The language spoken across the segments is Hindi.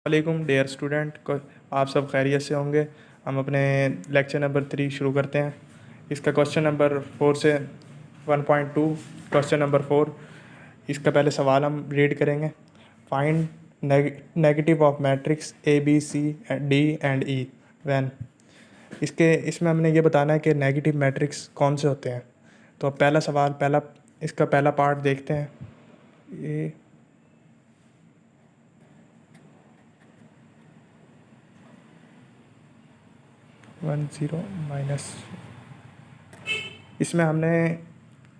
वालेकुम डियर स्टूडेंट को आप सब खैरियत से होंगे। हम अपने लेक्चर नंबर 3 शुरू करते हैं। इसका क्वेश्चन नंबर 4 से 1.2 क्वेश्चन नंबर 4। इसका पहले सवाल हम रीड करेंगे। Find negative of matrix A B C D and E when. इसमें हमने ये बताना है कि नेगेटिव मैट्रिक्स कौन से होते हैं। तो अब पहला सवाल इसका पहला पार्ट देखते हैं। ये 10 माइनस, इसमें हमने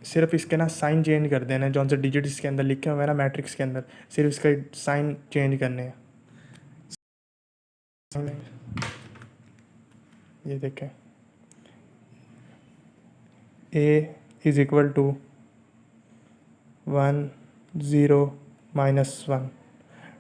सिर्फ इसके ना साइन चेंज कर देना है। जौन से डिजिट इसके अंदर लिखे हुए हैं ना मैट्रिक्स के अंदर, सिर्फ इसका साइन चेंज करने हैं। ये देखें, ए इज इक्वल टू 1 0 -1।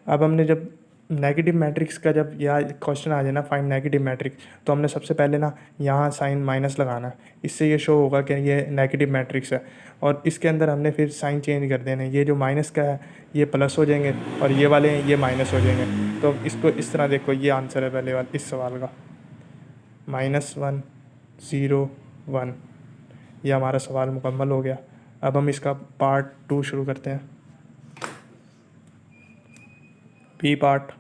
अब हमने जब नेगेटिव मैट्रिक्स का जब यह क्वेश्चन आ जाए ना, फाइंड नेगेटिव मैट्रिक्स, तो हमने सबसे पहले ना यहाँ साइन माइनस लगाना है। इससे ये शो होगा कि ये नेगेटिव मैट्रिक्स है। और इसके अंदर हमने फिर साइन चेंज कर देने। ये जो माइनस का है ये प्लस हो जाएंगे और ये वाले हैं ये माइनस हो जाएंगे। तो इसको इस तरह देखो, ये आंसर है पहले वाला इस सवाल का, -1 0 1। ये हमारा सवाल मुकम्मल हो गया। अब हम इसका पार्ट 2 शुरू करते हैं। B part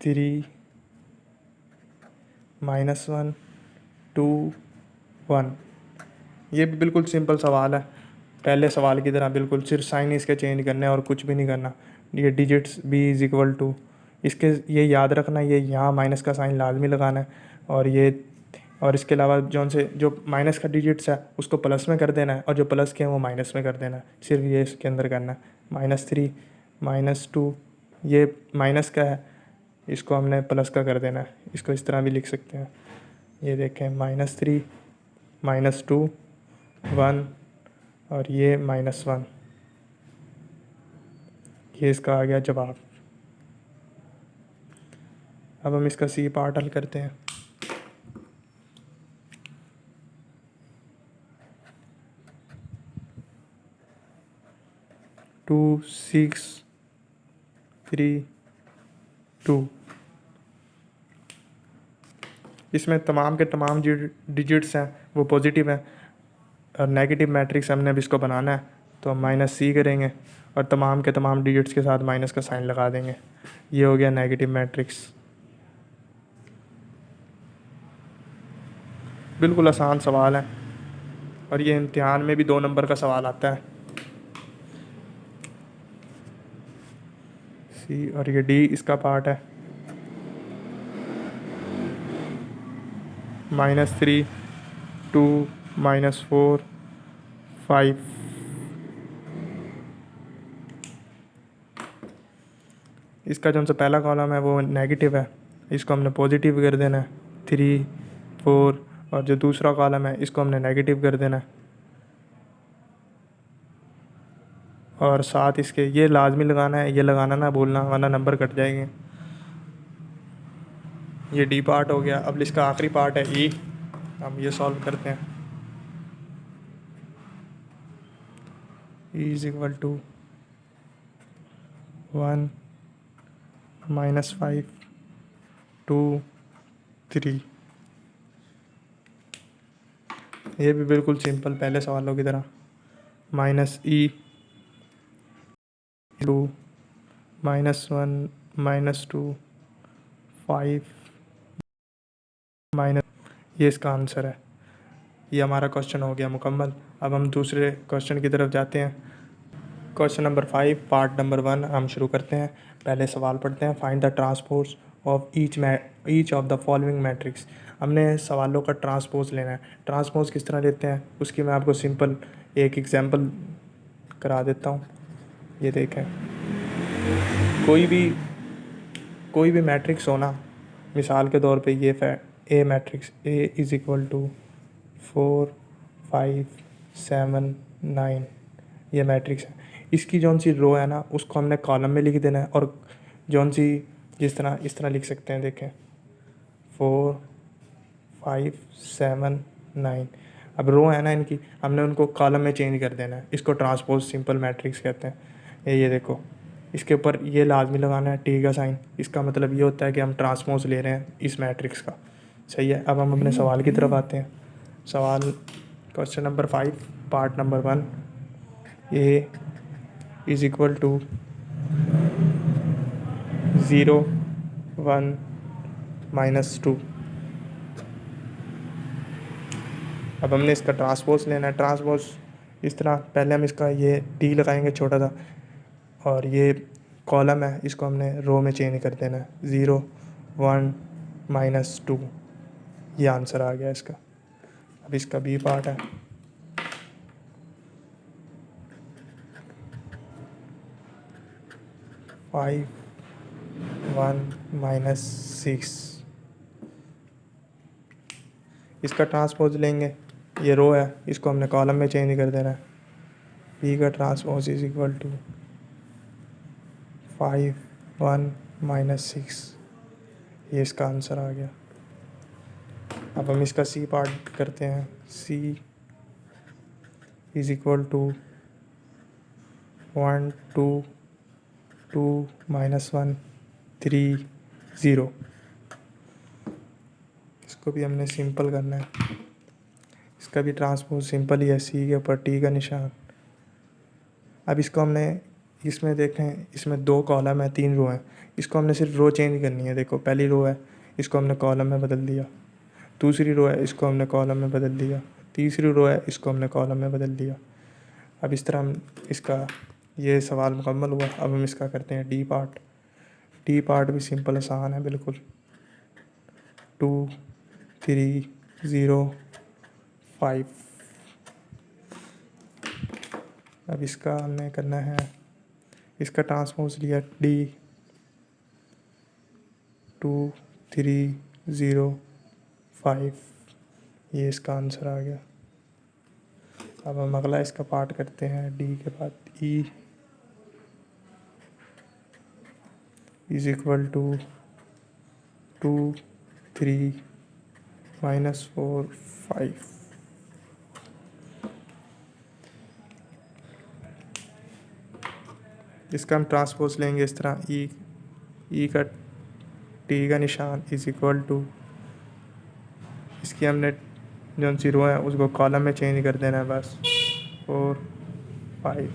3 -1 2 1। ये भी बिल्कुल सिंपल सवाल है, पहले सवाल की तरह बिल्कुल, सिर्फ साइन इसके चेंज करने और कुछ भी नहीं करना। ये digits b is equal to, इसके ये याद रखना, ये यहाँ माइनस का साइन लाजमी लगाना है। और इसके अलावा जो माइनस का डिजिट्स है उसको प्लस में कर देना है, और जो प्लस के हैं वो माइनस में कर देना है। सिर्फ ये इसके अंदर करना है। -3 -2, ये माइनस का है, इसको हमने प्लस का कर देना है। इसको इस तरह भी लिख सकते हैं। ये देखें, -3 -2 1 और ये -1। ये इसका आ गया जवाब। अब हम इसका सी पार्ट हल करते हैं। टू 6 3 2। इसमें तमाम के तमाम जो डिजिट्स हैं वो पॉजिटिव हैं, और नेगेटिव मैट्रिक्स हमने अब इसको बनाना है, तो हम -c करेंगे और तमाम के तमाम डिजिट्स के साथ माइनस का साइन लगा देंगे। ये हो गया नेगेटिव मैट्रिक्स। बिल्कुल आसान सवाल है, और ये इम्तिहान में भी 2 नंबर का सवाल आता है। सी और ये डी इसका पार्ट है। -3 2 -4 5। इसका जो सा पहला कॉलम है वो नेगेटिव है, इसको हमने पॉजिटिव कर देना है 3 4, और जो दूसरा कॉलम है इसको हमने नेगेटिव कर देना है। और साथ इसके ये लाजमी लगाना है, ये लगाना ना भूलना वरना नंबर कट जाएंगे। ये डी पार्ट हो गया। अब इसका आखिरी पार्ट है ई, हम ये सॉल्व करते हैं। E is equal to 1 -5 2 3। ये भी बिल्कुल सिंपल पहले सवालों की तरह। -e 2 -1 -2 5 माइनस, ये इसका आंसर है। ये हमारा क्वेश्चन हो गया मुकम्मल। अब हम दूसरे क्वेश्चन की तरफ जाते हैं। क्वेश्चन नंबर 5 पार्ट नंबर 1 हम शुरू करते हैं। पहले सवाल पढ़ते हैं। Find the transpose of each of the following matrix. हमने सवालों का ट्रांसपोज लेना है। ट्रांसपोज किस तरह लेते हैं उसकी मैं आपको सिंपल एक एग्जांपल करा देता हूँ। ये देखें, कोई भी मैट्रिक्स हो ना, मिसाल के तौर पे ये A matrix, A is equal to 4 5 7 9, ये मैट्रिक्स है। इसकी जौन सी रो है ना उसको हमने कॉलम में लिख देना है, और जौन सी इस तरह लिख सकते हैं। देखें 4 5 7 9। अब रो है ना इनकी, हमने उनको कॉलम में चेंज कर देना है। इसको ट्रांसपोज सिंपल मैट्रिक्स कहते हैं। ये देखो, इसके ऊपर ये लाजमी लगाना है टी का साइन। इसका मतलब ये होता है कि हम ट्रांसपोज ले रहे हैं इस मैट्रिक्स का। सही है। अब हम अपने सवाल की तरफ आते हैं। सवाल question number 5 part number 1, A is equal to 0 1 -2। अब हमने इसका ट्रांसपोज लेना है। ट्रांसपोज इस तरह, पहले हम इसका ये टी लगाएंगे छोटा सा, और ये कॉलम है इसको हमने रो में चेंज कर देना है। 0 1 -2, ये आंसर आ गया इसका। अब इसका बी पार्ट है। फाइव 1 -6, इसका ट्रांसपोज लेंगे। ये रो है, इसको हमने कॉलम में चेंज कर देना है। बी का ट्रांसपोज इज इक्वल टू 5 1 -6, ये इसका आंसर आ गया। अब हम इसका सी पार्ट करते हैं। सी इज इक्वल टू 1 2 2 -1 3 0, इसको भी हमने सिंपल करना है। इसका भी ट्रांसपोज सिंपल ही है, सी के ऊपर टी का निशान। अब इसको हमने, इसमें देखें, इसमें 2 कॉलम है 3 रो हैं, इसको हमने सिर्फ रो चेंज करनी है। देखो पहली रो है, इसको हमने कॉलम में बदल दिया। दूसरी रो है, इसको हमने कॉलम में बदल दिया। तीसरी रो है, इसको हमने कॉलम में बदल दिया। अब इस तरह हम इसका ये सवाल मुकम्मल हुआ। अब हम इसका करते हैं डी पार्ट। डी पार्ट भी सिंपल आसान है बिल्कुल। 2 3 0 5। अब इसका हमने करना है, इसका ट्रांसपोज लिया डी 2 3 0 5, ये इसका आंसर आ गया। अब हम अगला इसका पार्ट करते हैं। डी के बाद ई इज इक्वल टू 2 3 -4 5। इसका हम ट्रांसपोज लेंगे इस तरह। ई का टी का निशान इज इक्वल टू, इसकी हमने जो सी रो है उसको कॉलम में चेंज कर देना है बस। 4 5,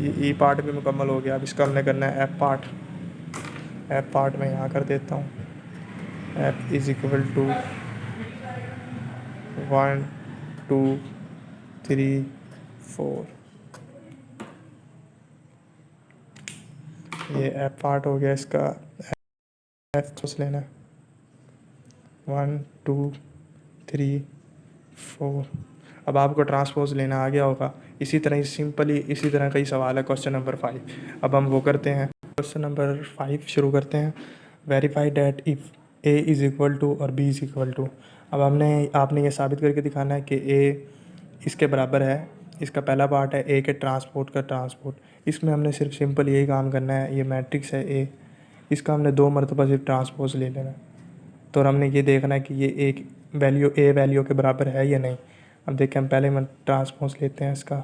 ये ई पार्ट भी मुकम्मल हो गया। अब इसका हमने करना है एफ पार्ट। एफ पार्ट में यहाँ कर देता हूँ। एफ इज इक्वल टू 1 2 3 4, ये एफ पार्ट हो गया इसका। एफ सोच लेना 1 2 3 4। अब आपको ट्रांसपोज लेना आ गया होगा। इसी तरह ही सिंपली इसी तरह का ही सवाल है क्वेश्चन नंबर 5। अब हम वो करते हैं, क्वेश्चन नंबर 5 शुरू करते हैं। Verify that if A is equal to और बी इज़ इक्वल टू। अब आपने ये साबित करके दिखाना है कि ए इसके बराबर है। इसका पहला पार्ट है ए के ट्रांसपोर्ट का ट्रांसपोर्ट। इसमें हमने सिर्फ सिंपल यही काम करना है। ये मैट्रिक्स है ए, इसका हमने 2 मरतबा सिर्फ ट्रांसपोज ले लेना है। तो हमने ये देखना है कि ये एक वैल्यू ए वैल्यू के बराबर है या नहीं। अब देखें, हम पहले ट्रांसपोज लेते हैं इसका।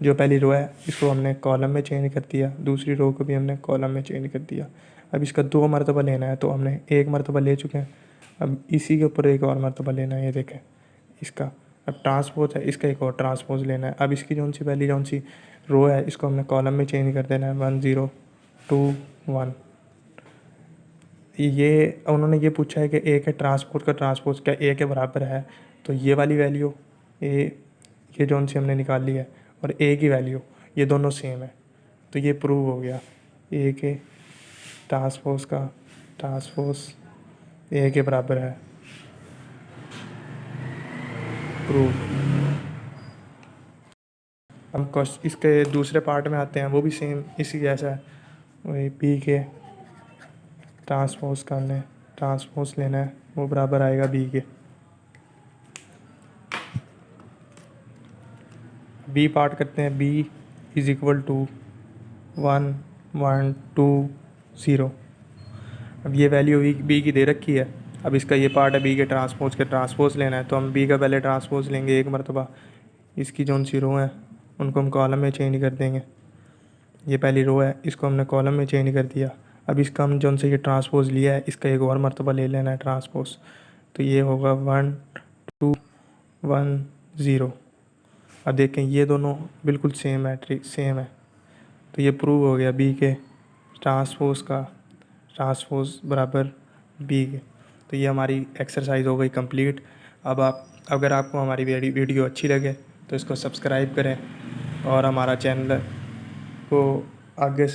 जो पहली रो है इसको हमने कॉलम में चेंज कर दिया, दूसरी रो को भी हमने कॉलम में चेंज कर दिया। अब इसका 2 मरतबा लेना है, तो हमने 1 मरतबा ले चुके हैं। अब इसी के ऊपर एक और मरतबा लेना है। ये देखें इसका अब ट्रांसपोज है, इसका एक और ट्रांसपोज लेना है। अब इसकी पहली सी रो है इसको हमने कॉलम में चेंज कर देना है। 1 0 2 1। ये उन्होंने ये पूछा है कि ए के ट्रांसपोर्ट का ट्रांसपोज क्या ए के बराबर है। तो ये वाली वैल्यू ए, ये सी हमने निकाल ली है, और ए की वैल्यू ये दोनों सेम है। तो ये प्रूव हो गया, ए के ट्रांसपोज का ट्रांसपोज ए के बराबर है। प्रूव। हम इसके दूसरे पार्ट में आते हैं, वो भी सेम इसी जैसा है। वही बी के ट्रांसपोज का हमने ट्रांसपोज लेना है, वो बराबर आएगा बी के। बी पार्ट करते हैं। B is equal to 1 1 2 0। अब ये वैल्यू बी की दे रखी है। अब इसका ये पार्ट है बी के ट्रांसपोज लेना है। तो हम बी का पहले ट्रांसपोज लेंगे 1 मरतबा। इसकी सी रो है उनको हम कॉलम में चेंज कर देंगे। ये पहली रो है, इसको हमने कॉलम में चेंज कर दिया। अब इसका हम जो से ये ट्रांसपोज लिया है, इसका एक और मरतबा ले लेना है ट्रांसपोज। तो ये होगा 1 2 1 0। अब देखें ये दोनों बिल्कुल सेम मैट्रिक्स सेम है, तो ये प्रूव हो गया बी के ट्रांसपोज का ट्रांसपोज बराबर बी के। तो ये हमारी एक्सरसाइज हो गई कंप्लीट। अब आप अगर आपको हमारी वीडियो अच्छी लगे तो इसको सब्सक्राइब करें और हमारा चैनल को आगे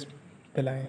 फैलाएं।